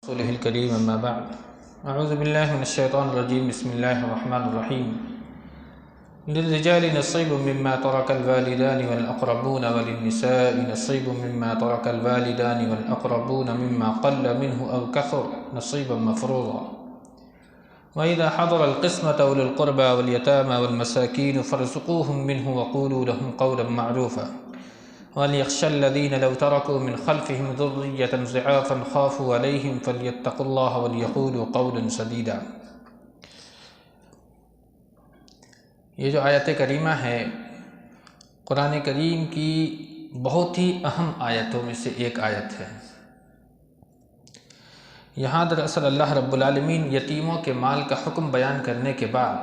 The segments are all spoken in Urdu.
رسوله الكريم أما بعد أعوذ بالله من الشيطان الرجيم بسم الله الرحمن الرحيم للرجال نصيب مما ترك الوالدان والأقربون وللنساء نصيب مما ترك الوالدان والأقربون مما قل منه أو كثر نصيبا مفروضا وإذا حضر القسمة أولي القربى واليتامى والمساكين فارزقوهم منه وقولوا لهم قولا معروفا وَلْيَخْشَ الَّذِينَ لَوْ تَرَكُوا مِنْ خَلْفِهِمْ ذُرِّيَّةً ضِعَافًا خَافُوا عَلَيْهِمْ فَلْيَتَّقُوا اللَّهَ وَلْيَقُولُوا قَوْلًا سَدِيدًا۔ یہ جو آیت کریمہ ہے قرآن کریم کی بہت ہی اہم آیتوں میں سے ایک آیت ہے۔ یہاں دراصل اللہ رب العالمین یتیموں کے مال کا حکم بیان کرنے کے بعد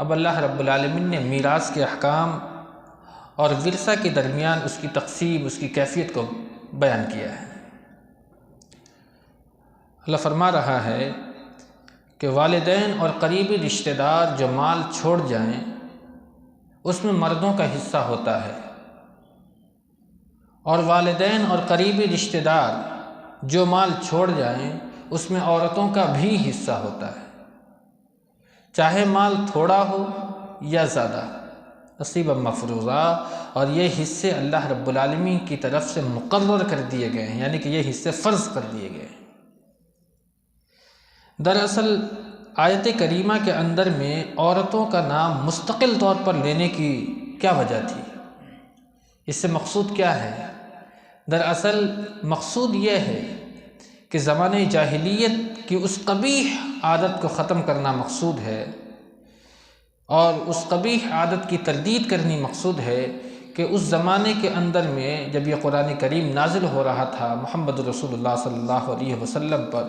اب اللہ رب العالمین نے میراث کے احکام اور ورثہ کے درمیان اس کی تقسیم، اس کی کیفیت کو بیان کیا ہے۔ اللہ فرما رہا ہے کہ والدین اور قریبی رشتہ دار جو مال چھوڑ جائیں اس میں مردوں کا حصہ ہوتا ہے، اور والدین اور قریبی رشتہ دار جو مال چھوڑ جائیں اس میں عورتوں کا بھی حصہ ہوتا ہے، چاہے مال تھوڑا ہو یا زیادہ، نصیبا مفروضا، اور یہ حصے اللہ رب العالمین کی طرف سے مقرر کر دیے گئے ہیں، یعنی کہ یہ حصے فرض کر دیے گئے ہیں۔ دراصل آیت کریمہ کے اندر میں عورتوں کا نام مستقل طور پر لینے کی کیا وجہ تھی؟ اس سے مقصود کیا ہے؟ دراصل مقصود یہ ہے کہ زمانہ جاہلیت کی اس قبیح عادت کو ختم کرنا مقصود ہے، اور اس قبیح عادت کی تردید کرنی مقصود ہے کہ اس زمانے کے اندر میں جب یہ قرآن کریم نازل ہو رہا تھا محمد رسول اللہ صلی اللہ علیہ وسلم پر،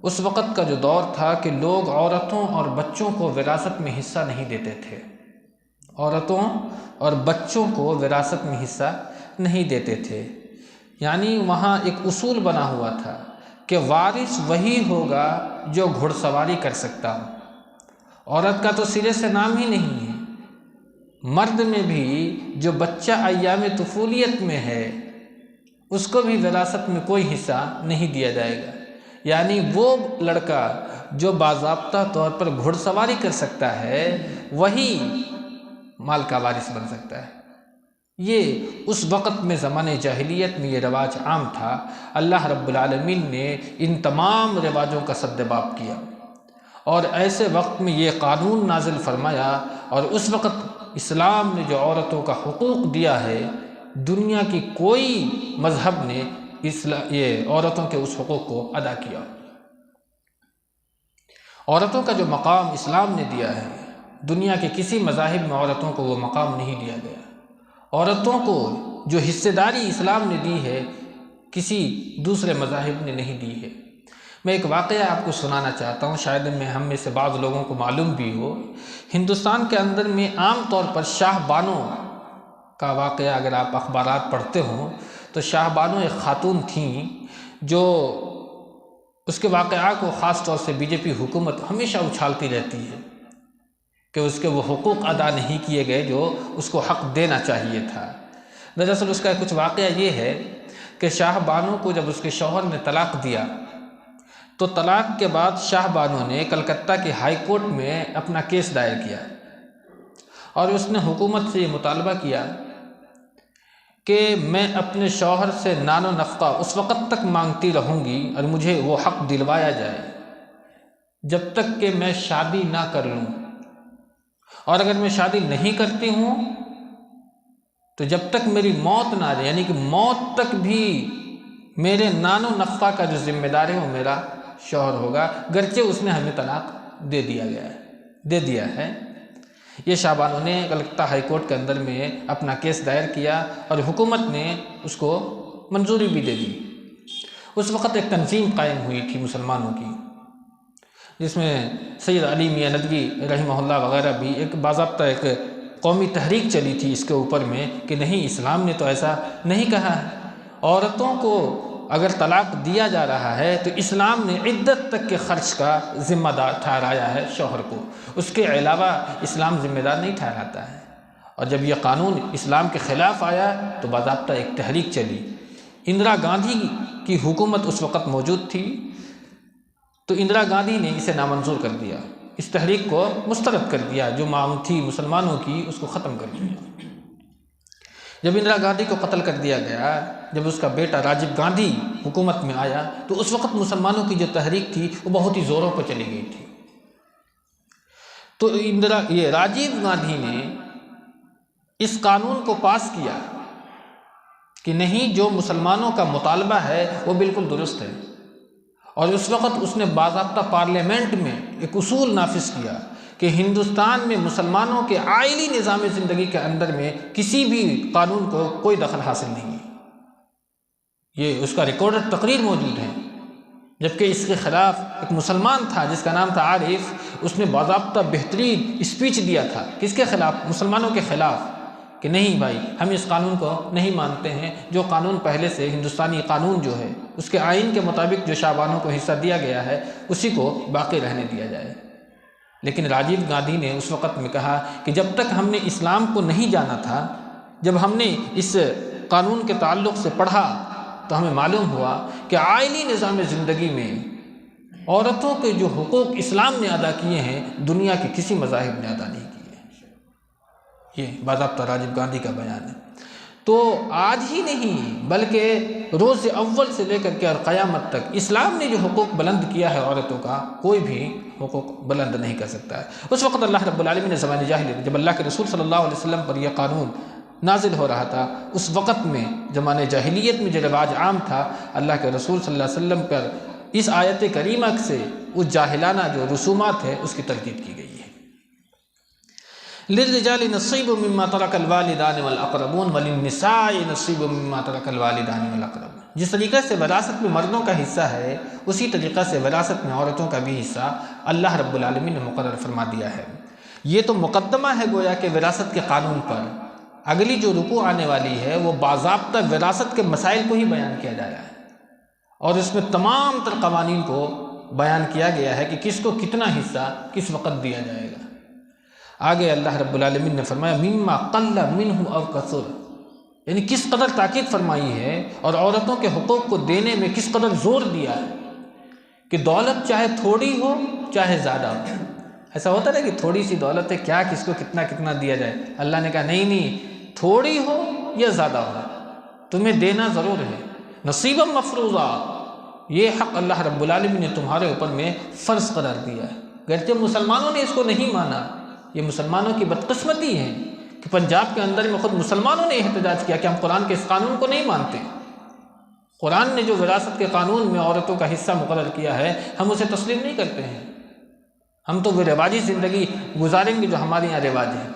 اس وقت کا جو دور تھا کہ لوگ عورتوں اور بچوں کو وراثت میں حصہ نہیں دیتے تھے، عورتوں اور بچوں کو وراثت میں حصہ نہیں دیتے تھے، یعنی وہاں ایک اصول بنا ہوا تھا کہ وارث وہی ہوگا جو گھڑ سواری کر سکتا ہو۔ عورت کا تو سرے سے نام ہی نہیں ہے۔ مرد میں بھی جو بچہ ایام طفولیت میں ہے اس کو بھی وراثت میں کوئی حصہ نہیں دیا جائے گا، یعنی وہ لڑکا جو باضابطہ طور پر گھڑ سواری کر سکتا ہے وہی مال کا وارث بن سکتا ہے۔ یہ اس وقت میں زمانہ جاہلیت میں یہ رواج عام تھا۔ اللہ رب العالمین نے ان تمام رواجوں کا سدباب کیا اور ایسے وقت میں یہ قانون نازل فرمایا، اور اس وقت اسلام نے جو عورتوں کا حقوق دیا ہے، دنیا کی کوئی مذہب نے یہ عورتوں کے اس حقوق کو ادا کیا۔ عورتوں کا جو مقام اسلام نے دیا ہے، دنیا کے کسی مذاہب میں عورتوں کو وہ مقام نہیں دیا گیا۔ عورتوں کو جو حصہ داری اسلام نے دی ہے کسی دوسرے مذاہب نے نہیں دی ہے۔ میں ایک واقعہ آپ کو سنانا چاہتا ہوں، شاید ہم میں سے بعض لوگوں کو معلوم بھی ہو۔ ہندوستان کے اندر میں عام طور پر شاہ بانو کا واقعہ اگر آپ اخبارات پڑھتے ہوں تو شاہ بانو ایک خاتون تھیں جو اس کے واقعات کو خاص طور سے بی جے پی حکومت ہمیشہ اچھالتی رہتی ہے کہ اس کے وہ حقوق ادا نہیں کیے گئے جو اس کو حق دینا چاہیے تھا۔ دراصل اس کا کچھ واقعہ یہ ہے کہ شاہ بانو کو جب اس کے شوہر نے طلاق دیا تو طلاق کے بعد شاہ بانو نے کلکتہ کے ہائی کورٹ میں اپنا کیس دائر کیا، اور اس نے حکومت سے یہ مطالبہ کیا کہ میں اپنے شوہر سے نان و نفقہ اس وقت تک مانگتی رہوں گی اور مجھے وہ حق دلوایا جائے جب تک کہ میں شادی نہ کر لوں، اور اگر میں شادی نہیں کرتی ہوں تو جب تک میری موت نہ آ جائے، یعنی کہ موت تک بھی میرے نان و نفقہ کا جو ذمہ دار ہے وہ میرا شوہر ہوگا، گرچہ اس نے ہمیں طلاق دے دیا ہے۔ یہ شاہ بانو نے کلکتہ ہائی کورٹ کے اندر میں اپنا کیس دائر کیا اور حکومت نے اس کو منظوری بھی دے دی۔ اس وقت ایک تنظیم قائم ہوئی تھی مسلمانوں کی، جس میں سید علی میاں ندوی رحمہ اللہ وغیرہ بھی، ایک باضابطہ ایک قومی تحریک چلی تھی اس کے اوپر میں کہ نہیں، اسلام نے تو ایسا نہیں کہا ہے، عورتوں کو اگر طلاق دیا جا رہا ہے تو اسلام نے عدت تک کے خرچ کا ذمہ دار ٹھہرایا ہے شوہر کو، اس کے علاوہ اسلام ذمہ دار نہیں ٹھہراتا ہے۔ اور جب یہ قانون اسلام کے خلاف آیا تو باضابطہ ایک تحریک چلی۔ اندرا گاندھی کی حکومت اس وقت موجود تھی، تو اندرا گاندھی نے اسے نامنظور کر دیا، اس تحریک کو مسترد کر دیا، جو مانگ تھی مسلمانوں کی اس کو ختم کر دیا۔ جب اندرا گاندھی کو قتل کر دیا گیا، جب اس کا بیٹا راجیو گاندھی حکومت میں آیا، تو اس وقت مسلمانوں کی جو تحریک تھی وہ بہت ہی زوروں پر چلی گئی تھی۔ تو راجیو گاندھی نے اس قانون کو پاس کیا کہ نہیں، جو مسلمانوں کا مطالبہ ہے وہ بالکل درست ہے، اور اس وقت اس نے باضابطہ پارلیمنٹ میں ایک اصول نافذ کیا کہ ہندوستان میں مسلمانوں کے آئلی نظام زندگی کے اندر میں کسی بھی قانون کو کوئی دخل حاصل نہیں ہے۔ یہ اس کا ریکارڈڈ تقریر موجود ہے، جبکہ اس کے خلاف ایک مسلمان تھا جس کا نام تھا عارف، اس نے باضابطہ بہترین اسپیچ دیا تھا، کس کے خلاف؟ مسلمانوں کے خلاف، کہ نہیں بھائی، ہم اس قانون کو نہیں مانتے ہیں، جو قانون پہلے سے ہندوستانی قانون جو ہے اس کے آئین کے مطابق جو شعبانوں کو حصہ دیا گیا ہے اسی کو باقی رہنے دیا جائے۔ لیکن راجیو گاندھی نے اس وقت میں کہا کہ جب تک ہم نے اسلام کو نہیں جانا تھا، جب ہم نے اس قانون کے تعلق سے پڑھا تو ہمیں معلوم ہوا کہ آئینی نظام زندگی میں عورتوں کے جو حقوق اسلام نے ادا کیے ہیں دنیا کے کسی مذاہب نے ادا نہیں کیے ہیں۔ یہ باضابطہ راجیو گاندھی کا بیان ہے۔ تو آج ہی نہیں بلکہ روز اول سے لے کر کے اور قیامت تک اسلام نے جو حقوق بلند کیا ہے عورتوں کا، کوئی بھی حقوق بلند نہیں کر سکتا ہے۔ اس وقت اللہ رب العالمین نے زمانے جاہلیت، جب اللہ کے رسول صلی اللہ علیہ وسلم پر یہ قانون نازل ہو رہا تھا، اس وقت میں زمانے جاہلیت میں جو رواج عام تھا، اللہ کے رسول صلی اللہ علیہ وسلم پر اس آیت کریمہ سے اس جاہلانہ جو رسومات ہے اس کی تردید کی گئی ہے۔ للرجال نصیب مما ترک الوالدان والاقربون وللنساء نصیب مما ترک الوالدان والاقربون۔ جس طریقے سے وراثت میں مردوں کا حصہ ہے، اسی طریقے سے وراثت میں عورتوں کا بھی حصہ اللہ رب العالمین نے مقرر فرما دیا ہے۔ یہ تو مقدمہ ہے گویا کہ وراثت کے قانون پر۔ اگلی جو رکوع آنے والی ہے وہ باضابطہ وراثت کے مسائل کو ہی بیان کیا جا رہا ہے، اور اس میں تمام تر قوانین کو بیان کیا گیا ہے کہ کس کو کتنا حصہ کس وقت دیا جائے گا۔ آگے اللہ رب العالمین نے فرمایا مما قل منہ او کثر، یعنی کس قدر تاکید فرمائی ہے اور عورتوں کے حقوق کو دینے میں کس قدر زور دیا ہے کہ دولت چاہے تھوڑی ہو چاہے زیادہ ہو۔ ایسا ہوتا ہے کہ تھوڑی سی دولت ہے، کیا کس کو کتنا کتنا دیا جائے؟ اللہ نے کہا نہیں، تھوڑی ہو یا زیادہ ہو تمہیں دینا ضرور ہے، نصیبا مفروضہ۔ یہ حق اللہ رب العالمین نے تمہارے اوپر میں فرض قرار دیا ہے، گرچہ مسلمانوں نے اس کو نہیں مانا۔ یہ مسلمانوں کی بدقسمتی ہے کہ پنجاب کے اندر میں خود مسلمانوں نے احتجاج کیا کہ ہم قرآن کے اس قانون کو نہیں مانتے۔ قرآن نے جو وراثت کے قانون میں عورتوں کا حصہ مقرر کیا ہے ہم اسے تسلیم نہیں کرتے ہیں، ہم تو وہ رواجی زندگی گزاریں گے جو ہمارے یہاں رواج ہے،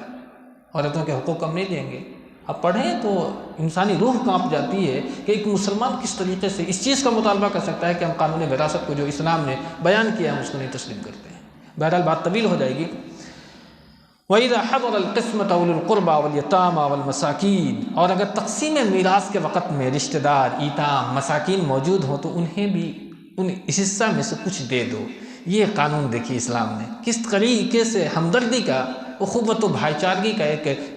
عورتوں کے حقوق ہم نہیں دیں گے۔ اب پڑھیں تو انسانی روح کانپ جاتی ہے کہ ایک مسلمان کس طریقے سے اس چیز کا مطالبہ کر سکتا ہے کہ ہم قانون وراثت کو جو اسلام نے بیان کیا ہے اس کو نہیں تسلیم کرتے ہیں۔ بہرحال بات طویل ہو جائے گی۔ وَإِذَا حَضَرَ الْقِسْمَةَ أُولُو الْقُرْبَى وَالْيَتَامَى وَالْمَسَاكِينَ، اور اگر تقسیم میراث کے وقت میں رشتہ دار، ایتام، مساکین موجود ہوں تو انہیں بھی اس حصہ میں سے کچھ دے دو۔ یہ قانون دیکھیے اسلام نے کس طریقے سے ہمدردی کا، اخوت و بھائی چارگی کا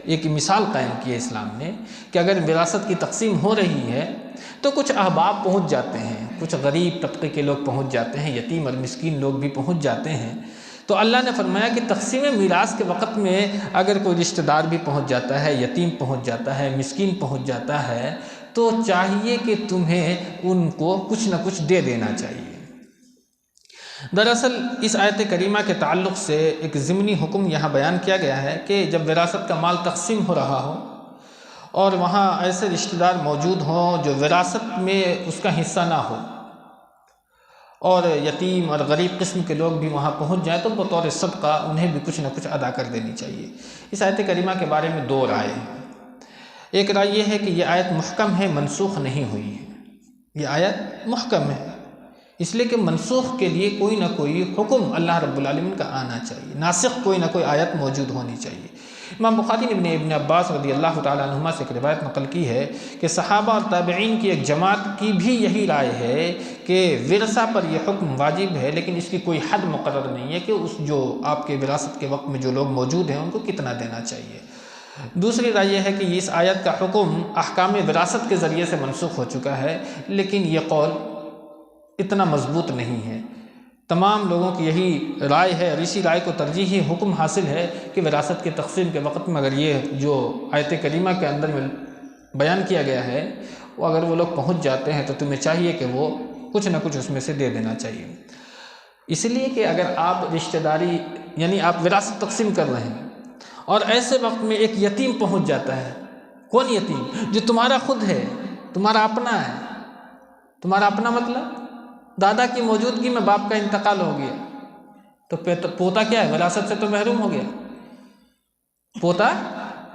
ایک مثال قائم کی ہے اسلام نے، کہ اگر وراثت کی تقسیم ہو رہی ہے تو کچھ احباب پہنچ جاتے ہیں، کچھ غریب طبقے کے لوگ پہنچ جاتے ہیں، یتیم اور مسکین لوگ بھی پہنچ جاتے ہیں، تو اللہ نے فرمایا کہ تقسیم میراث کے وقت میں اگر کوئی رشتہ دار بھی پہنچ جاتا ہے، یتیم پہنچ جاتا ہے، مسکین پہنچ جاتا ہے، تو چاہیے کہ تمہیں ان کو کچھ نہ کچھ دے دینا چاہیے۔ دراصل اس آیت کریمہ کے تعلق سے ایک ضمنی حکم یہاں بیان کیا گیا ہے کہ جب وراثت کا مال تقسیم ہو رہا ہو اور وہاں ایسے رشتہ دار موجود ہوں جو وراثت میں اس کا حصہ نہ ہو، اور یتیم اور غریب قسم کے لوگ بھی وہاں پہنچ جائیں، تو بطور صدقہ انہیں بھی کچھ نہ کچھ ادا کر دینی چاہیے۔ اس آیت کریمہ کے بارے میں دو رائے ہیں۔ ایک رائے یہ ہے کہ یہ آیت محکم ہے، منسوخ نہیں ہوئی ہے۔ یہ آیت محکم ہے اس لیے کہ منسوخ کے لیے کوئی نہ کوئی حکم اللہ رب العالمین کا آنا چاہیے، ناسخ کوئی نہ کوئی آیت موجود ہونی چاہیے۔ امام بخاری نے ابن عباس رضی اللہ تعالیٰ عنہما سے ایک روایت نقل کی ہے کہ صحابہ اور تابعین کی ایک جماعت کی بھی یہی رائے ہے کہ ورثہ پر یہ حکم واجب ہے، لیکن اس کی کوئی حد مقرر نہیں ہے کہ اس جو آپ کے وراثت کے وقت میں جو لوگ موجود ہیں ان کو کتنا دینا چاہیے۔ دوسری رائے یہ ہے کہ اس آیت کا حکم احکام وراثت کے ذریعے سے منسوخ ہو چکا ہے، لیکن یہ قول اتنا مضبوط نہیں ہے۔ تمام لوگوں کی یہی رائے ہے اور اسی رائے کو ترجیحی حکم حاصل ہے کہ وراثت کی تقسیم کے وقت میں اگر یہ جو آیت کریمہ کے اندر میں بیان کیا گیا ہے وہ اگر وہ لوگ پہنچ جاتے ہیں تو تمہیں چاہیے کہ وہ کچھ نہ کچھ اس میں سے دے دینا چاہیے، اس لیے کہ اگر آپ رشتہ داری یعنی آپ وراثت تقسیم کر رہے ہیں اور ایسے وقت میں ایک یتیم پہنچ جاتا ہے، کون یتیم؟ جو تمہارا خود ہے، تمہارا اپنا ہے۔ تمہارا اپنا مطلب دادا کی موجودگی میں باپ کا انتقال ہو گیا تو پوتا کیا ہے؟ وراثت سے تو محروم ہو گیا، پوتا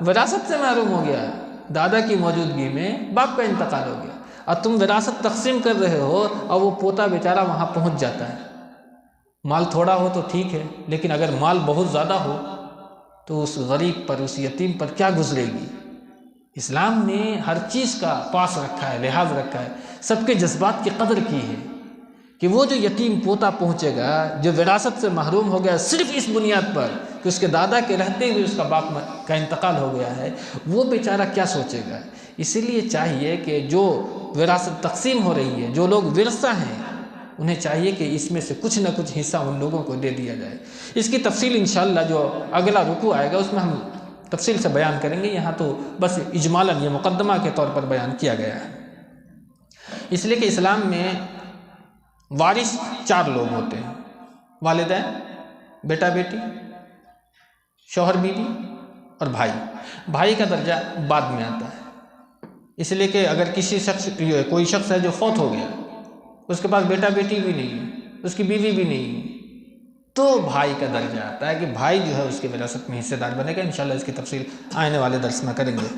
وراثت سے محروم ہو گیا، دادا کی موجودگی میں باپ کا انتقال ہو گیا، اور تم وراثت تقسیم کر رہے ہو اور وہ پوتا بیچارہ وہاں پہنچ جاتا ہے۔ مال تھوڑا ہو تو ٹھیک ہے، لیکن اگر مال بہت زیادہ ہو تو اس غریب پر، اس یتیم پر کیا گزرے گی؟ اسلام نے ہر چیز کا پاس رکھا ہے، لحاظ رکھا ہے، سب کے جذبات کی قدر کی ہے کہ وہ جو یتیم پوتا پہنچے گا جو وراثت سے محروم ہو گیا صرف اس بنیاد پر کہ اس کے دادا کے رہتے ہوئے اس کا باپ کا انتقال ہو گیا ہے، وہ بیچارہ کیا سوچے گا؟ اسی لیے چاہیے کہ جو وراثت تقسیم ہو رہی ہے، جو لوگ ورثہ ہیں، انہیں چاہیے کہ اس میں سے کچھ نہ کچھ حصہ ان لوگوں کو دے دیا جائے۔ اس کی تفصیل انشاءاللہ جو اگلا رکوع آئے گا اس میں ہم تفصیل سے بیان کریں گے، یہاں تو بس اجمالاً یہ مقدمہ کے طور پر بیان کیا گیا ہے۔ اس لیے کہ اسلام میں وارث 4 لوگ ہوتے ہیں: والدین، بیٹا بیٹی، شوہر بیوی اور بھائی۔ بھائی کا درجہ بعد میں آتا ہے، اس لیے کہ اگر کوئی شخص ہے جو فوت ہو گیا، اس کے پاس بیٹا بیٹی بھی نہیں ہے، اس کی بیوی بھی نہیں ہے، تو بھائی کا درجہ آتا ہے کہ بھائی جو ہے اس کی وراثت میں حصہ دار بنے گا۔ انشاءاللہ اس کی تفصیل آنے والے درس میں کریں گے۔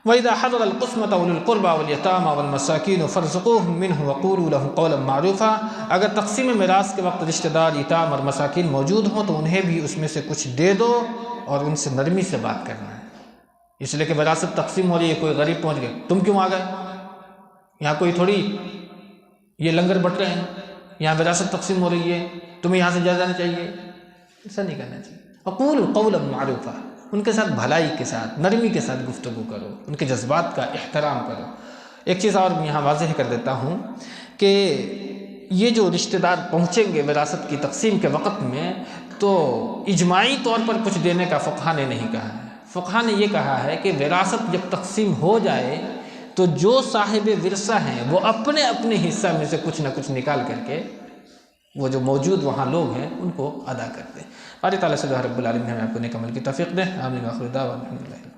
وَإِذَا حَضَرَ الْقِسْمَةَ أُولُو الْقُرْبَى وَالْيَتَامَى وَالْمَسَاكِينُ فَارْزُقُوهُم مِّنْهُ وَقُولُوا لَهُمْ قَوْلًا مَّعْرُوفًا، اگر تقسیم میراث کے وقت رشتہ دار، یتام اور مساکین موجود ہوں تو انہیں بھی اس میں سے کچھ دے دو اور ان سے نرمی سے بات کرنا ہے۔ اس لیے کہ وراثت تقسیم ہو رہی ہے، کوئی غریب پہنچ گئے، تم کیوں آ گئے؟ یہاں کوئی تھوڑی یہ لنگر بٹ رہے ہیں، یہاں وراثت تقسیم ہو رہی ہے، تمہیں یہاں سے جا جانا چاہیے، ایسا نہیں کرنا چاہیے۔ وَقُولُوا قَوْلًا مَّعْرُوفًا، ان کے ساتھ بھلائی کے ساتھ، نرمی کے ساتھ گفتگو کرو، ان کے جذبات کا احترام کرو۔ ایک چیز اور یہاں واضح کر دیتا ہوں کہ یہ جو رشتہ دار پہنچیں گے وراثت کی تقسیم کے وقت میں تو اجماعی طور پر کچھ دینے کا فقہا نے نہیں کہا ہے۔ فقہا نے یہ کہا ہے کہ وراثت جب تقسیم ہو جائے تو جو صاحب ورثہ ہیں وہ اپنے اپنے حصہ میں سے کچھ نہ کچھ نکال کر کے وہ جو موجود وہاں لوگ ہیں ان کو ادا کر دیں۔ باری تعالیٰ سے دعا رب العالمین ہمیں آپ کو نیک عمل کی توفیق دے، آمین۔ وآخر دعوانا الحمدللہ۔